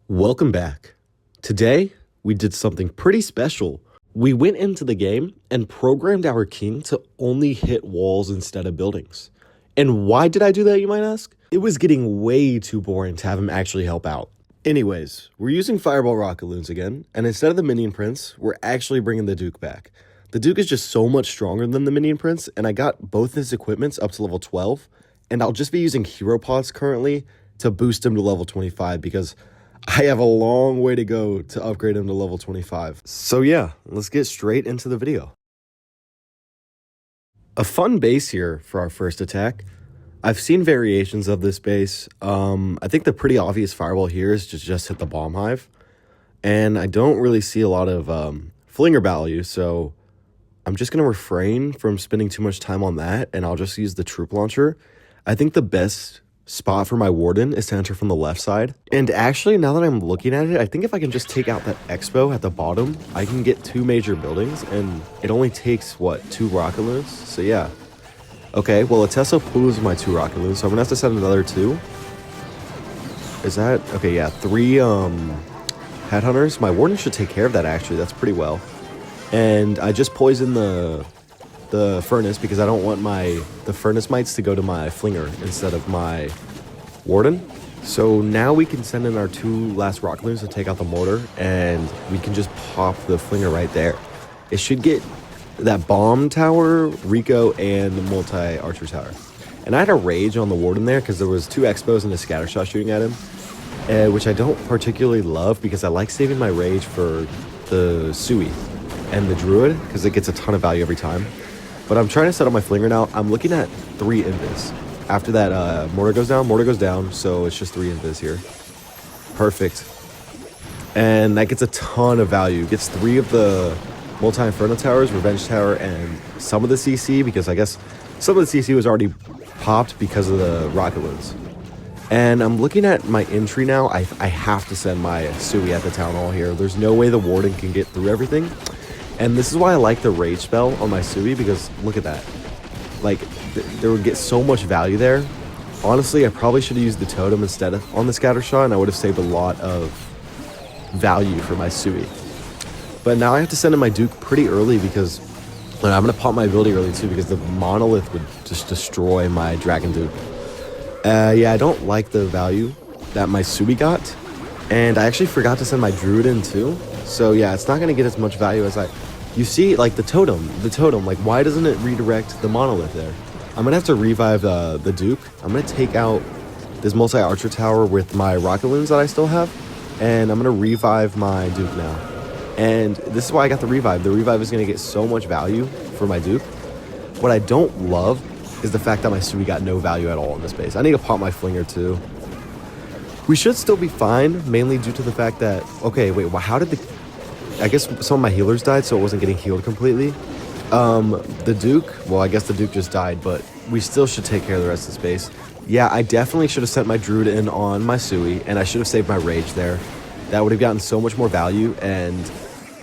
Welcome back. Today, we did something pretty special. We went into the game and programmed our king to only hit walls instead of buildings. And why did I do that, you might ask? It was getting way too boring to have him actually help out. Anyways, we're using Fireball Rocketloons again, and instead of the Minion Prince, we're actually bringing the Duke back. The Duke is just so much stronger than the Minion Prince, and I got both his equipments up to level 12, and I'll just be using Hero Pods currently to boost him to level 25 because I have a long way to go to upgrade him to level 25. So yeah, let's get straight into the video. A fun base here for our first attack. I've seen variations of this base. I think the pretty obvious fireball here is to just hit the bomb hive. And I don't really see a lot of flinger value, so I'm just going to refrain from spending too much time on that, and I'll just use the troop launcher. I think the best spot for my warden is to enter from the left side. And actually, now that I'm looking at it, I think if I can just take out that expo at the bottom, I can get 2 major buildings, and it only takes, what, 2 Rocketloons? So yeah. Okay, well, Atesso pulls my 2 Rocketloons, so I'm gonna have to send another 2. Is that, okay, yeah, 3 headhunters. My warden should take care of that, actually. That's pretty well. And I just poisoned the furnace because I don't want the furnace mites to go to my flinger instead of my warden. So now we can send in our 2 last Rocketloons to take out the mortar, and we can just pop the flinger right there. It should get that bomb tower, Rico, and the multi-archer tower. And I had a rage on the warden there because there was 2 expos and a scatter shot shooting at him, which I don't particularly love because I like saving my rage for the Sui and the druid because it gets a ton of value every time. But I'm trying to set up my flinger now. I'm looking at 3 invis. After that, mortar goes down, so it's just 3 invis here. Perfect. And that gets a ton of value. It gets 3 of the multi-inferno towers, revenge tower, and some of the CC, because I guess some of the CC was already popped because of the Rocketloons. And I'm looking at my entry now. I have to send my Sui at the town hall here. There's no way the warden can get through everything. And this is why I like the rage spell on my Sui, because look at that. Like, there would get so much value there. Honestly, I probably should have used the totem instead of on the scatter shot, and I would have saved a lot of value for my Sui. But now I have to send in my Duke pretty early because I'm going to pop my ability early too, because the monolith would just destroy my Dragon Duke. Yeah, I don't like the value that my Sui got. And I actually forgot to send my druid in too. So yeah, it's not going to get as much value as you see, like the totem, like why doesn't it redirect the monolith there? I'm going to have to revive the Duke. I'm going to take out this multi-archer tower with my Rocketloons that I still have. And I'm going to revive my Duke now. And this is why I got the revive. The revive is going to get so much value for my Duke. What I don't love is the fact that my Sui got no value at all in this base. I need to pop my flinger too. We should still be fine, mainly due to the fact that, okay, wait, well, how did I guess some of my healers died, so it wasn't getting healed completely. The Duke, well, I guess the Duke just died, but we still should take care of the rest of the space. Yeah, I definitely should have sent my druid in on my Sui, and I should have saved my rage there. That would have gotten so much more value, and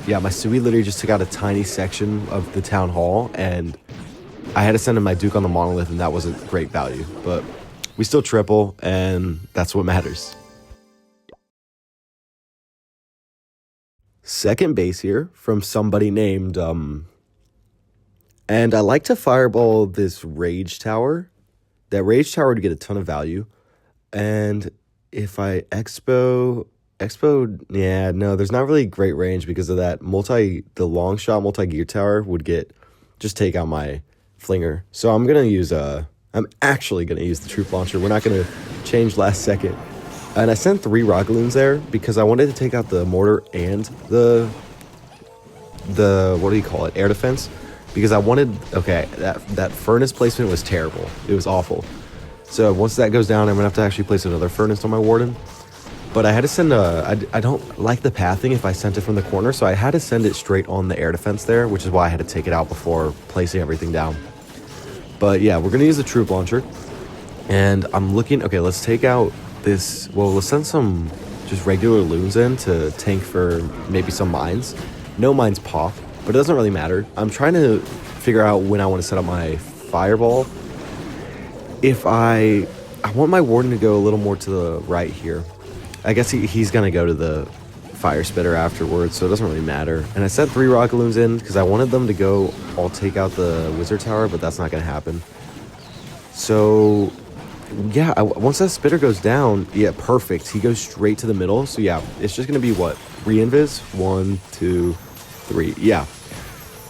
yeah, my Sui literally just took out a tiny section of the town hall, and I had to send in my Duke on the monolith, and that wasn't great value, but we still triple, and that's what matters. Second base here from somebody named, and I like to fireball this rage tower. That rage tower would get a ton of value, and if I expo, yeah, no, there's not really great range because of that the long shot multi-gear tower would just take out my flinger. So I'm actually gonna use the troop launcher. We're not gonna change last second. And I sent 3 Rocketloons there because I wanted to take out the mortar and the what do you call it, air defense, because I wanted, okay, that furnace placement was terrible. It was awful. So once that goes down, I'm gonna have to actually place another furnace on my warden. But I had to send I don't like the pathing if I sent it from the corner, so I had to send it straight on the air defense there, which is why I had to take it out before placing everything down. But yeah, we're gonna use the troop launcher, and I'm looking, okay, let's take out this, well, let's send some just regular loons in to tank for maybe some mines. No mines pop, but it doesn't really matter. I'm trying to figure out when I want to set up my fireball. If I want my warden to go a little more to the right here. I guess he's going to go to the fire spitter afterwards, so it doesn't really matter. And I sent 3 Rocketloons in because I wanted them to go all take out the wizard tower, but that's not going to happen. So, yeah, once that spitter goes down, yeah, perfect. He goes straight to the middle. So, yeah, it's just going to be what? Re-invis? 1, 2, 3. Yeah,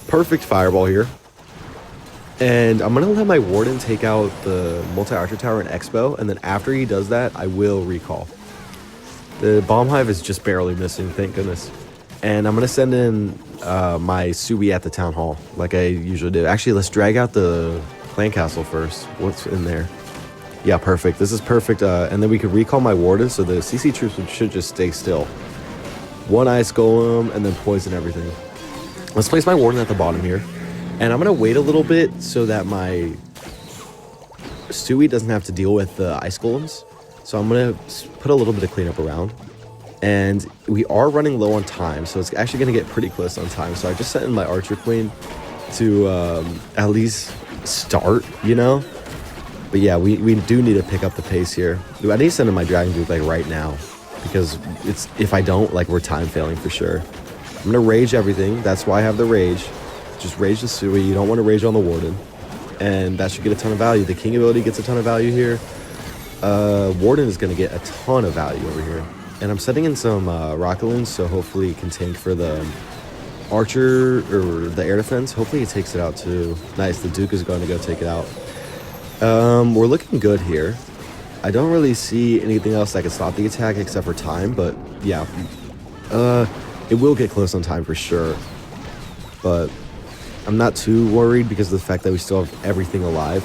perfect fireball here. And I'm going to let my warden take out the multi-archer tower and expo, and then after he does that, I will recall. The bomb hive is just barely missing, thank goodness. And I'm going to send in my Sui at the town hall, like I usually do. Actually, let's drag out the clan castle first. What's in there? Yeah, perfect. This is perfect. And then we could recall my warden, so the CC troops should just stay still. 1 ice golem, and then poison everything. Let's place my warden at the bottom here. And I'm going to wait a little bit so that my Sui doesn't have to deal with the ice golems. So I'm going to put a little bit of cleanup around. And we are running low on time, so it's actually going to get pretty close on time. So I just sent in my archer queen to at least start, you know? But yeah, we do need to pick up the pace here. I need to send in my dragon duke like right now, because it's if I don't, like, we're time failing for sure. I'm going to rage everything. That's why I have the rage. Just rage the Sui. You don't want to rage on the warden. And that should get a ton of value. The king ability gets a ton of value here. Warden is going to get a ton of value over here. And I'm setting in some Rocketloons, so hopefully it can tank for the archer or the air defense. Hopefully he takes it out too. Nice, the Duke is going to go take it out. We're looking good here. I don't really see anything else that can stop the attack except for time, but yeah. It will get close on time for sure. But I'm not too worried because of the fact that we still have everything alive.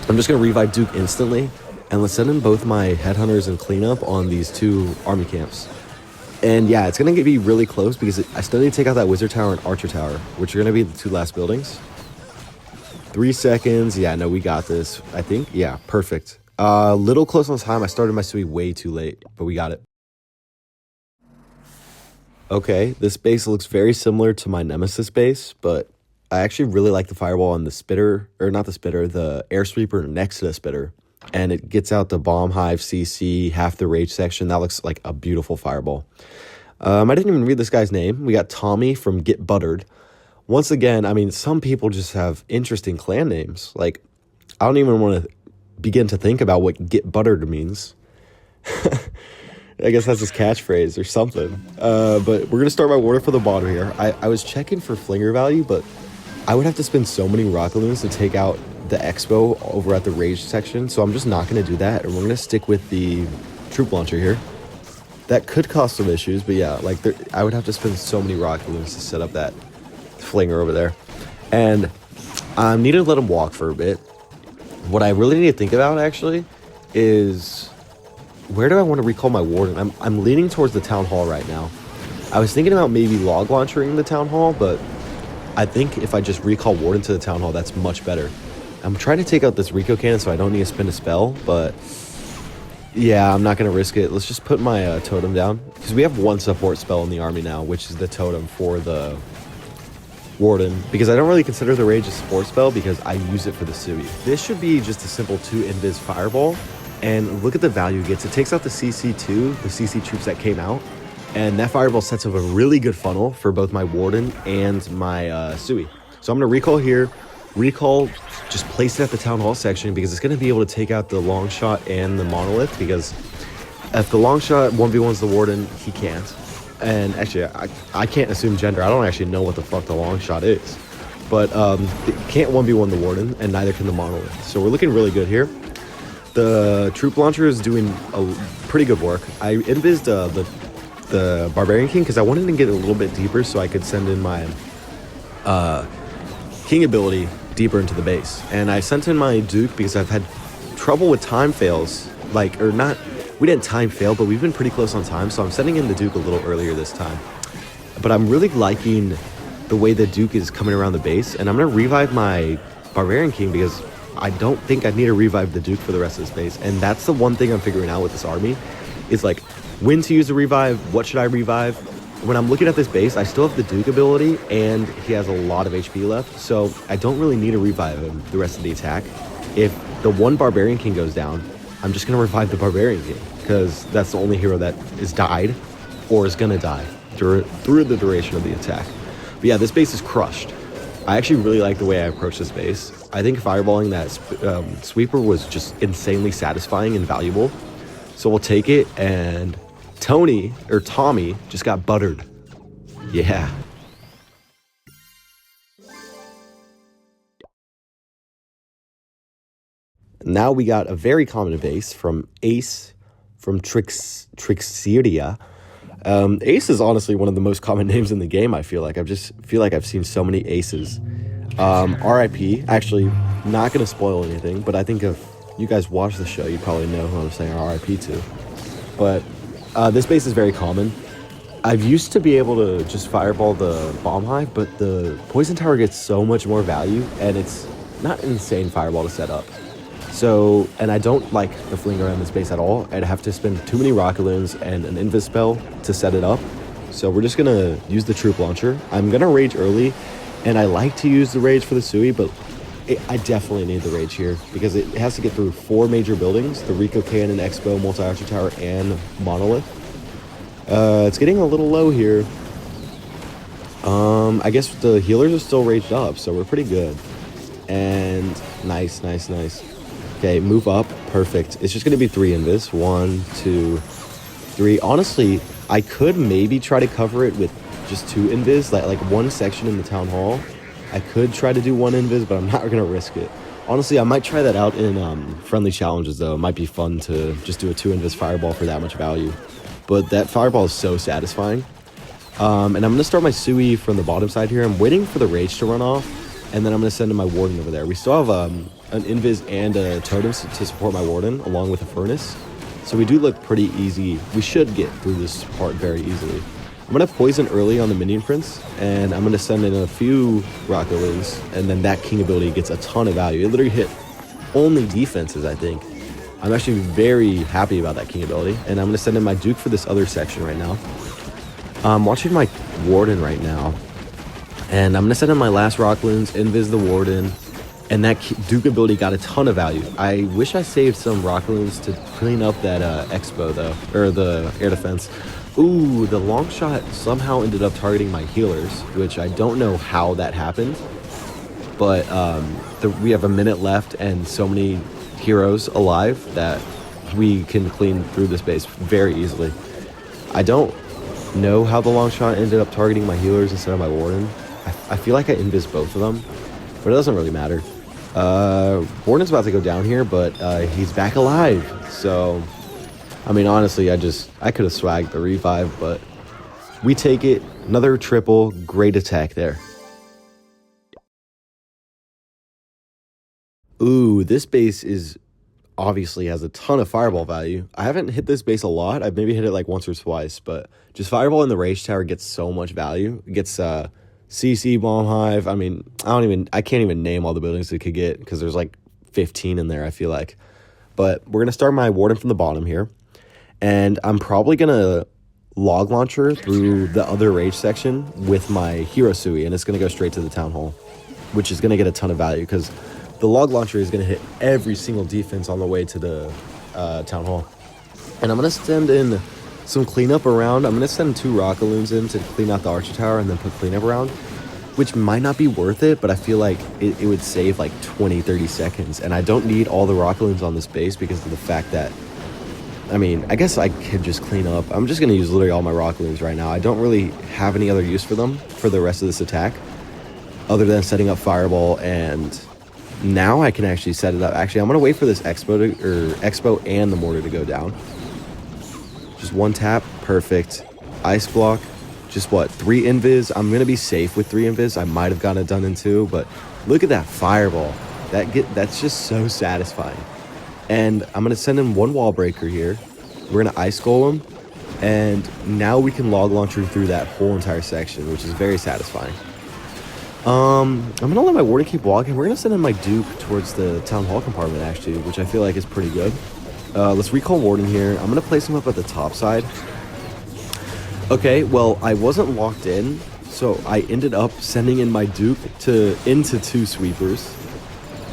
I'm just going to revive Duke instantly. And let's send in both my headhunters and cleanup on these 2 army camps. And yeah, it's going to be really close because I still need to take out that wizard tower and archer tower, which are going to be the 2 last buildings. 3 seconds. Yeah, no, we got this, I think. Yeah, perfect. Little close on time. I started my Sui way too late, but we got it. Okay, this base looks very similar to my Nemesis base, but I actually really like the fireball on the spitter, or not the spitter, the air sweeper next to the spitter. And it gets out the bomb hive CC, half the rage section. That looks like a beautiful fireball. I didn't even read this guy's name. We got Tommy from Get Buttered. Once again, I mean, some people just have interesting clan names. Like, I don't even want to begin to think about what Get Buttered means. I guess that's his catchphrase or something. But we're going to start my order for the bottom here. I was checking for flinger value, but I would have to spend so many Rocketloons to take out the expo over at the rage section, so I'm just not going to do that, and we're going to stick with the troop launcher here. That could cause some issues, but yeah, like I would have to spend so many Rocketloons to set up that flinger over there, and I need to let him walk for a bit. What I really need to think about actually is where do I want to recall my warden? I'm leaning towards the town hall right now. I was thinking about maybe log launchering the town hall, but I think if I just recall warden to the town hall, that's much better. I'm trying to take out this Rico cannon so I don't need to spend a spell, but yeah, I'm not going to risk it. Let's just put my totem down, because we have 1 support spell in the army now, which is the totem for the warden, because I don't really consider the rage a support spell because I use it for the Sui. This should be just a simple 2 invis fireball, and look at the value it gets. It takes out the CC2, the CC troops that came out, and that fireball sets up a really good funnel for both my warden and my Sui. So I'm going to recall here. Recall, just place it at the town hall section because it's going to be able to take out the long shot and the monolith, because if the long shot 1v1s the warden, he can't. And actually, I can't assume gender. I don't actually know what the fuck the long shot is. But it can't 1v1 the warden, and neither can the monolith. So we're looking really good here. The troop launcher is doing a pretty good work. I invised the Barbarian King because I wanted to get a little bit deeper so I could send in my King ability deeper into the base. And I sent in my Duke because I've had trouble with time fails. Like, or not, we didn't time fail, but we've been pretty close on time, so I'm sending in the Duke a little earlier this time. But I'm really liking the way the Duke is coming around the base, and I'm going to revive my Barbarian King because I don't think I need to revive the Duke for the rest of this base. And that's the one thing I'm figuring out with this army, is like when to use the revive, what should I revive. When I'm looking at this base, I still have the Duke ability, and he has a lot of HP left, so I don't really need to revive him the rest of the attack. If the 1 Barbarian King goes down, I'm just going to revive the Barbarian King. because that's the only hero that is died or is gonna die through the duration of the attack. But yeah, this base is crushed. I actually really like the way I approached this base. I think fireballing that sweeper was just insanely satisfying and valuable. So we'll take it, and Tommy just got buttered. Yeah. Now we got a very common base from Ace from Trixieria. Ace is honestly one of the most common names in the game, I feel like. I've seen so many aces. RIP, actually, not going to spoil anything, but I think if you guys watch the show, you probably know who I'm saying RIP to. But this base is very common. I've used to be able to just fireball the bomb hive, but the poison tower gets so much more value, and it's not an insane fireball to set up. So, and I don't like the fling around this base at all. I'd have to spend too many Rocketloons and an invis spell to set it up. So we're just gonna use the troop launcher. I'm gonna rage early, and I like to use the rage for the Sui, but I definitely need the rage here because it has to get through 4 major buildings: the Rico Cannon, Expo, Multi-Archer Tower, and Monolith. It's getting a little low here. I guess the healers are still raged up, so we're pretty good. And nice. Okay, move up. Perfect. It's just going to be 3 invis. 1, 2, 3. Honestly, I could maybe try to cover it with just 2 invis, like one section in the town hall. I could try to do 1 invis, but I'm not going to risk it. Honestly, I might try that out in friendly challenges, though. It might be fun to just do a 2 invis fireball for that much value. But that fireball is so satisfying. And I'm going to start my Sui from the bottom side here. I'm waiting for the rage to run off, and then I'm going to send in my warden over there. We still have an invis and a totem to support my warden, along with a furnace. So we do look pretty easy. We should get through this part very easily. I'm going to poison early on the minion prince, and I'm going to send in a few Rocketloons, and then that king ability gets a ton of value. It literally hit only defenses, I think. I'm actually very happy about that king ability, and I'm going to send in my Duke for this other section right now. I'm watching my warden right now, and I'm going to send in my last Rocketloons, invis the warden, and that Duke ability got a ton of value. I wish I saved some Rocketloons to clean up that Expo, though, or the air defense. Ooh, the long shot somehow ended up targeting my healers, which I don't know how that happened, but we have a minute left and so many heroes alive that we can clean through this base very easily. I don't know how the long shot ended up targeting my healers instead of my warden. I feel like I invis both of them, but it doesn't really matter. Warden's about to go down here, but he's back alive. So, I mean, honestly, I could have swagged the revive, but we take it. Another triple, great attack there. Ooh, this base obviously has a ton of fireball value. I haven't hit this base a lot. I've maybe hit it like once or twice, but just fireball in the rage tower gets so much value. It gets CC bomb hive. I mean, I can't even name all the buildings it could get because there's like 15 in there, I feel like. But we're going to start my warden from the bottom here. And I'm probably going to log launcher through the other rage section with my hero Sui, and it's going to go straight to the town hall, which is going to get a ton of value because the log launcher is going to hit every single defense on the way to the town hall. And I'm going to send in some cleanup around. I'm going to send 2 Rocketloons in to clean out the archer tower and then put cleanup around, which might not be worth it, but I feel like it would save like 20-30 seconds. And I don't need all the Rocketloons on this base because of the fact that, I mean, I guess I could just clean up. I'm just going to use literally all my Rocketloons right now. I don't really have any other use for them for the rest of this attack other than setting up fireball, and now I can actually set it up. Actually, I'm going to wait for this Expo and the mortar to go down. Just 1 tap. Perfect. Ice block. Just 3 invis. I'm going to be safe with 3 invis. I might have gotten it done in 2, but look at that fireball. That's just so satisfying. And I'm going to send in 1 wall breaker here. We're going to ice golem, and now we can log launcher through that whole entire section, which is very satisfying. I'm going to let my warden keep walking. We're going to send in my Duke towards the town hall compartment, actually, which I feel like is pretty good. Let's recall warden here. I'm going to place him up at the top side. Okay, well, I wasn't locked in, so I ended up sending in my Duke into 2 sweepers,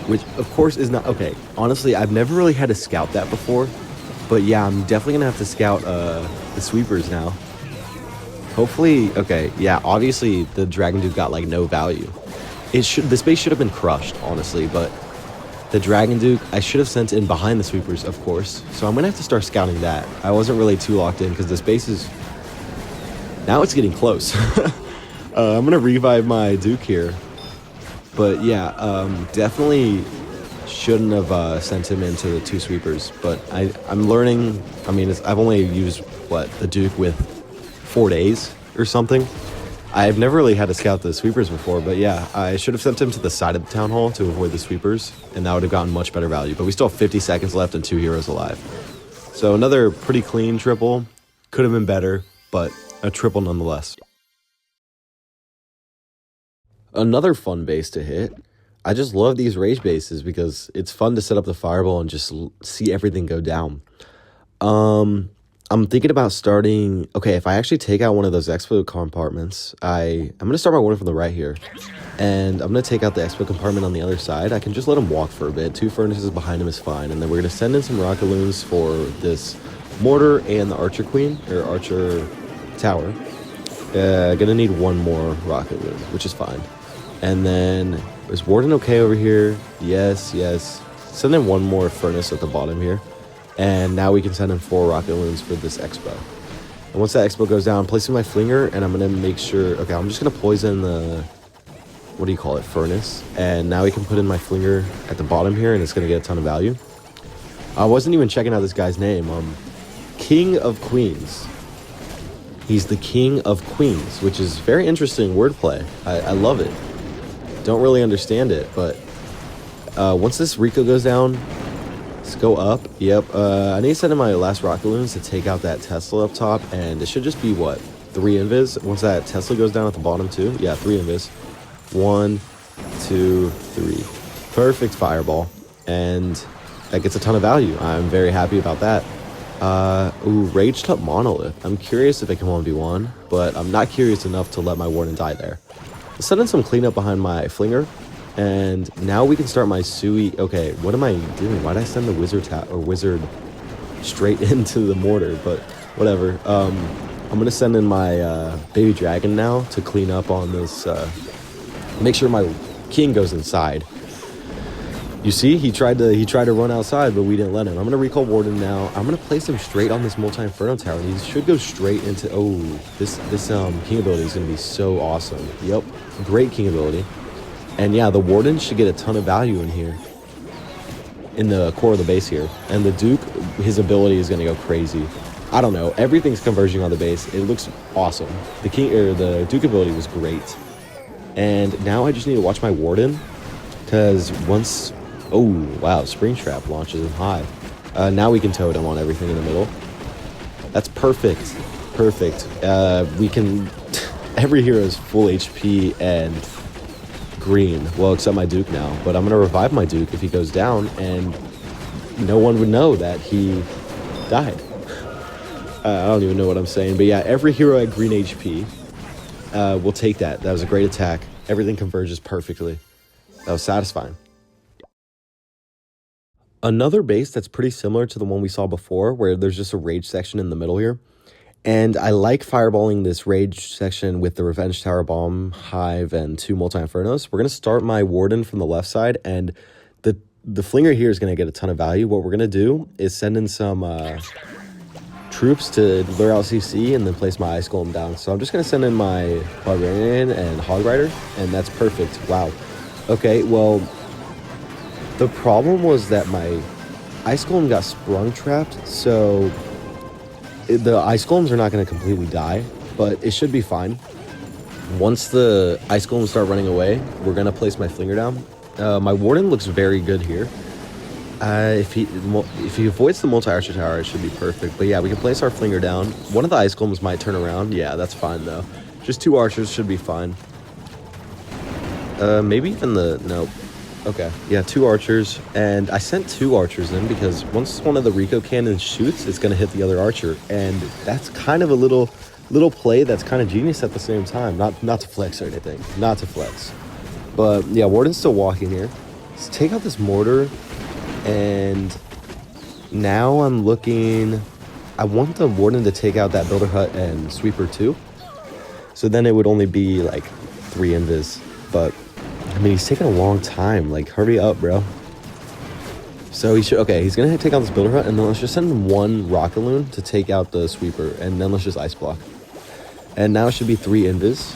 which, of course, is not... Okay, honestly, I've never really had to scout that before, But yeah, I'm definitely gonna have to scout the sweepers now. Hopefully, okay, yeah, obviously the Dragon Duke got like no value. This base should have been crushed, honestly, but the Dragon Duke, I should have sent in behind the sweepers, of course. So I'm gonna have to start scouting that. I wasn't really too locked in because this base is, now it's getting close. I'm gonna revive my Duke here. But yeah, definitely shouldn't have sent him into the 2 sweepers. But I'm learning, I mean, I've only used, what, the Duke with 4 days or something. I've never really had to scout the sweepers before, but yeah, I should have sent him to the side of the town hall to avoid the sweepers, and that would have gotten much better value. But we still have 50 seconds left and 2 heroes alive. So another pretty clean triple. Could have been better, but a triple nonetheless. Another fun base to hit. I just love these rage bases because it's fun to set up the fireball and just see everything go down. I'm thinking about starting, okay, if I actually take out one of those expo compartments, I'm going to start my warden from the right here. And I'm going to take out the expo compartment on the other side. I can just let him walk for a bit. 2 furnaces behind him is fine. And then we're going to send in some Rocketloons for this mortar and the archer queen, or archer tower. Gonna need 1 more Rocketloon, which is fine. And then, is warden okay over here? Yes, yes. Send in 1 more furnace at the bottom here. And now we can send in 4 Rocketloons for this expo. And once that expo goes down, I'm placing my flinger, and I'm going to make sure, okay, I'm just going to poison the, what do you call it, furnace. And now we can put in my flinger at the bottom here, and it's going to get a ton of value. I wasn't even checking out this guy's name. King of Queens. He's the King of Queens, which is very interesting wordplay. I love it. Don't really understand it, but once this Rico goes down, let's go up. Yep. I need to send in my last Rocketloons to take out that Tesla up top, and it should just be, what, 3 invis? Once that Tesla goes down at the bottom, too? Yeah, 3 invis. 1, 2, 3. Perfect fireball, and that gets a ton of value. I'm very happy about that. Ooh, Raged Up Monolith. I'm curious if it can 1v1, but I'm not curious enough to let my warden die there. Let's send in some cleanup behind my flinger. And now we can start my Sui. Okay, what am I doing? Why did I send the wizard straight into the mortar? But whatever. I'm gonna send in my baby dragon now to clean up on this. Make sure my king goes inside. You see, he tried to run outside, but we didn't let him. I'm gonna recall warden now. I'm gonna place him straight on this multi-inferno tower. He should go straight into. Oh, this king ability is gonna be so awesome. Yep, great king ability. And yeah, the warden should get a ton of value in here, in the core of the base here. And the Duke, his ability is gonna go crazy. I don't know, everything's converging on the base. It looks awesome. The Duke ability was great. And now I just need to watch my warden, because once, oh wow, spring trap launches him high. Now we can totem on everything in the middle. That's perfect, perfect. We can, every hero is full HP and green, well, except my Duke now, but I'm gonna revive my Duke if he goes down, and no one would know that he died. I don't even know what I'm saying, but yeah, every hero at green HP will take that. That was a great attack. Everything converges perfectly. That was satisfying. Another base that's pretty similar to the one we saw before, where there's just a rage section in the middle here. And I like fireballing this rage section with the Revenge Tower Bomb, Hive, and 2 multi-infernos. We're going to start my warden from the left side, and the flinger here is going to get a ton of value. What we're going to do is send in some troops to lure out CC and then place my Ice Golem down. So I'm just going to send in my Barbarian and Hog Rider, and that's perfect. Wow. Okay, well, the problem was that my Ice Golem got sprung trapped, so the Ice Golems are not going to completely die, but it should be fine. Once the Ice Golems start running away, we're going to place my flinger down. My warden looks very good here. If he avoids the multi-archer tower, it should be perfect. But yeah, we can place our flinger down. One of the Ice Golems might turn around. Yeah, that's fine though. Just 2 archers should be fine. Maybe even nope. Okay, yeah, 2 archers, and I sent 2 archers in because once one of the Rico cannons shoots, it's going to hit the other archer, and that's kind of a little play that's kind of genius at the same time. Not to flex or anything, not to flex. But yeah, warden's still walking here. Let's take out this mortar, and now I'm looking... I want the Warden to take out that Builder Hut and Sweeper too. So then it would only be like 3 invis. But, I mean, he's taking a long time. Like, hurry up, bro. So he should... Okay, he's going to take out this Builder Hut, and then let's just send him 1 Rocketloon to take out the Sweeper, and then let's just Ice Block. And now it should be 3 invis.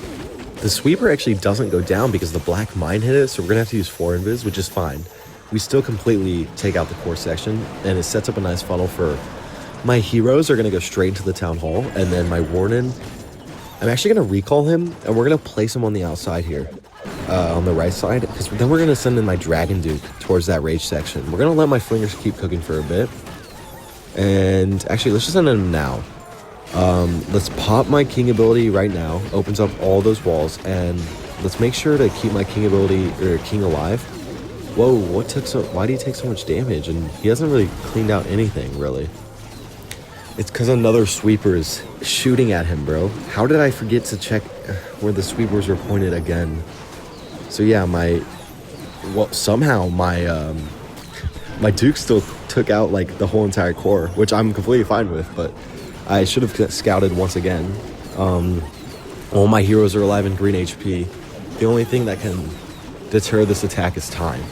The Sweeper actually doesn't go down because the Black Mine hit it, so we're going to have to use 4 invis, which is fine. We still completely take out the core section, and it sets up a nice funnel for... My heroes are going to go straight into the Town Hall, and then my Warden... I'm actually going to recall him, and we're going to place him on the outside here. On the right side, because then we're going to send in my Dragon Duke towards that rage section. We're going to let my Flingers keep cooking for a bit. And actually, let's just send him now. Let's pop my King ability right now. Opens up all those walls, and let's make sure to keep my King ability, or King alive. Whoa, why do you take so much damage? And he hasn't really cleaned out anything, really. It's because another Sweeper is shooting at him, bro. How did I forget to check where the Sweepers were pointed again? So yeah, somehow my Duke still took out like the whole entire core, which I'm completely fine with, but I should have scouted once again. All my heroes are alive in green HP. The only thing that can deter this attack is time.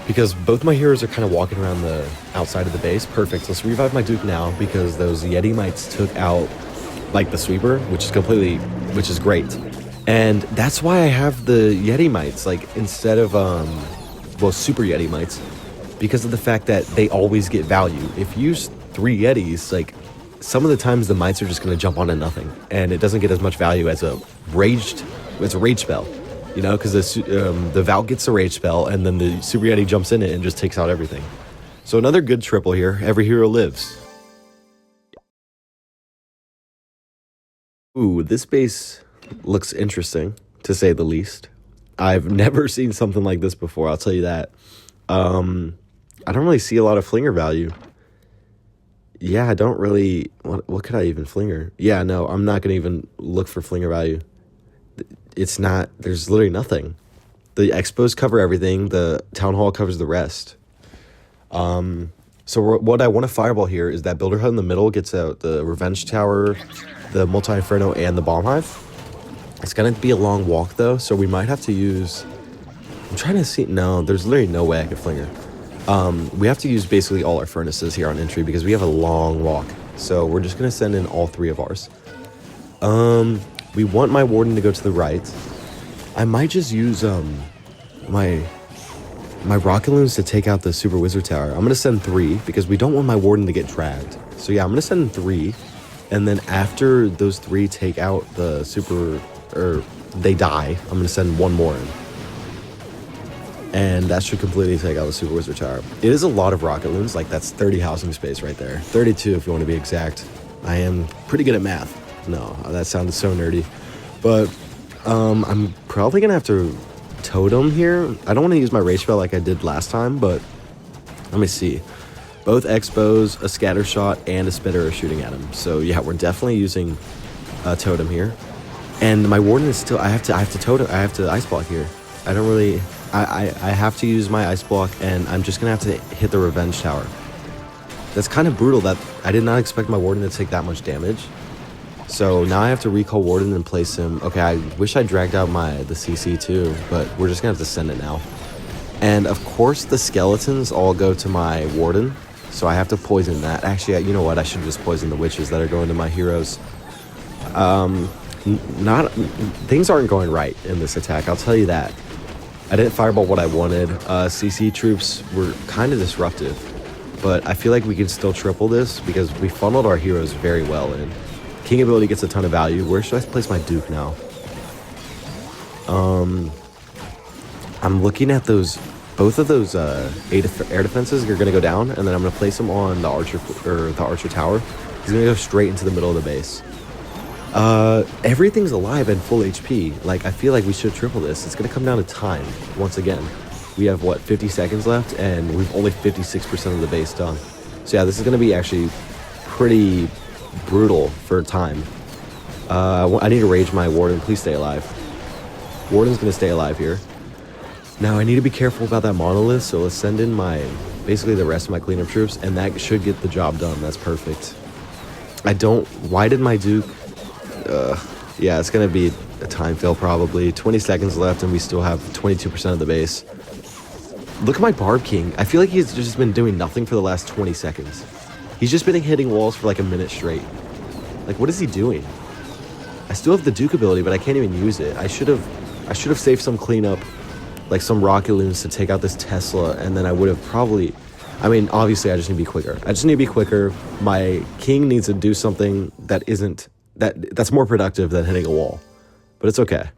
Because both my heroes are kind of walking around the outside of the base. Perfect. Let's revive my Duke now because those Yeti Mites took out like the Sweeper, which is great. And that's why I have the Yeti Mites, like, instead of, Super Yeti Mites, because of the fact that they always get value. If you use 3 Yetis, like, some of the times the Mites are just going to jump onto nothing, and it doesn't get as much value as a rage spell, you know, because the Valk gets a rage spell, and then the Super Yeti jumps in it and just takes out everything. So another good triple here. Every hero lives. Ooh, this base... looks interesting, to say the least. I've never seen something like this before, I'll tell you that. I don't really see a lot of flinger value. Yeah, I don't really... What could I even flinger? Yeah, no, I'm not going to even look for flinger value. It's not... There's literally nothing. The expos cover everything. The Town Hall covers the rest. So what I want to fireball here is that Builder Hut in the middle gets out the Revenge Tower, the Multi-Inferno, and the Bomb Hive. It's going to be a long walk, though, so we might have to use... I'm trying to see... No, there's literally no way I could flinger. We have to use basically all our furnaces here on entry because we have a long walk. So we're just going to send in all 3 of ours. We want my Warden to go to the right. I might just use my Rocketloons to take out the Super Wizard Tower. I'm going to send 3 because we don't want my Warden to get dragged. So yeah, I'm going to send 3. And then after those 3 take out the Super... or they die, I'm going to send 1 more in. And that should completely take out the Super Wizard Tower. It is a lot of Rocketloons, like that's 30 housing space right there. 32 if you want to be exact. I am pretty good at math. No, that sounded so nerdy. But I'm probably going to have to totem here. I don't want to use my rage spell like I did last time, but let me see. Both Expos, a Scatter Shot, and a Spitter are shooting at him. So yeah, we're definitely using a totem here. And my Warden is still... I have to totem. I have to Ice Block here. I don't really... I have to use my Ice Block, and I'm just going to have to hit the Revenge Tower. That's kind of brutal. That I did not expect my Warden to take that much damage. So now I have to recall Warden and place him. Okay, I wish I dragged out the CC too, but we're just going to have to send it now. And of course, the skeletons all go to my Warden, so I have to poison that. Actually, you know what? I should just poison the witches that are going to my heroes. Things aren't going right in this attack, I'll tell you that. I didn't fireball what I wanted. CC troops were kind of disruptive, but I feel like we can still triple this because we funneled our heroes very well in. King ability gets a ton of value. Where should I place my Duke now? I'm looking at those... Both of those air defenses are going to go down, and then I'm going to place them on the Archer Tower. He's going to go straight into the middle of the base. Everything's alive and full HP. Like, I feel like we should triple this. It's going to come down to time, once again. We have, 50 seconds left, and we've only 56% of the base done. So yeah, this is going to be actually pretty brutal for time. I need to rage my Warden. Please stay alive. Warden's going to stay alive here. Now I need to be careful about that monolith, so let's send in basically the rest of my cleanup troops, and that should get the job done. That's perfect. Why did my Duke, yeah, it's gonna be a time fail probably. 20 seconds left and we still have 22% of the base. Look at my Barb King. I feel like he's just been doing nothing for the last 20 seconds. He's just been hitting walls for like a minute straight. Like, what is he doing? I still have the Duke ability, but I can't even use it. I should have saved some cleanup, like some Rocketloons to take out this Tesla, and then I would have probably... I mean, obviously, I just need to be quicker. I just need to be quicker. My king needs to do something that's more productive than hitting a wall. But it's okay.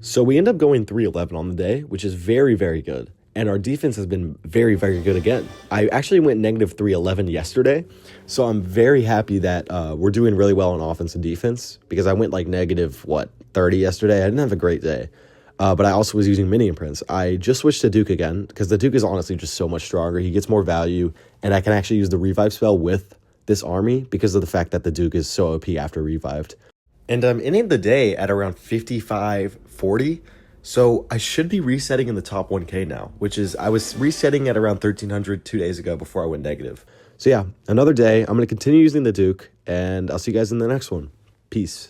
So we end up going 3-11 on the day, which is very, very good. And our defense has been very, very good again. I actually went negative 3-11 yesterday. So I'm very happy that we're doing really well on offense and defense, because I went like negative, 30 yesterday. I didn't have a great day. But I also was using mini imprints. I just switched to Duke again, because the Duke is honestly just so much stronger. He gets more value, and I can actually use the revive spell with this army because of the fact that the Duke is so OP after revived. And I'm ending the day at around 55-40. So I should be resetting in the top 1K now, which is, I was resetting at around 1,300 2 days ago before I went negative. So yeah, another day. I'm going to continue using the Duke, and I'll see you guys in the next one. Peace.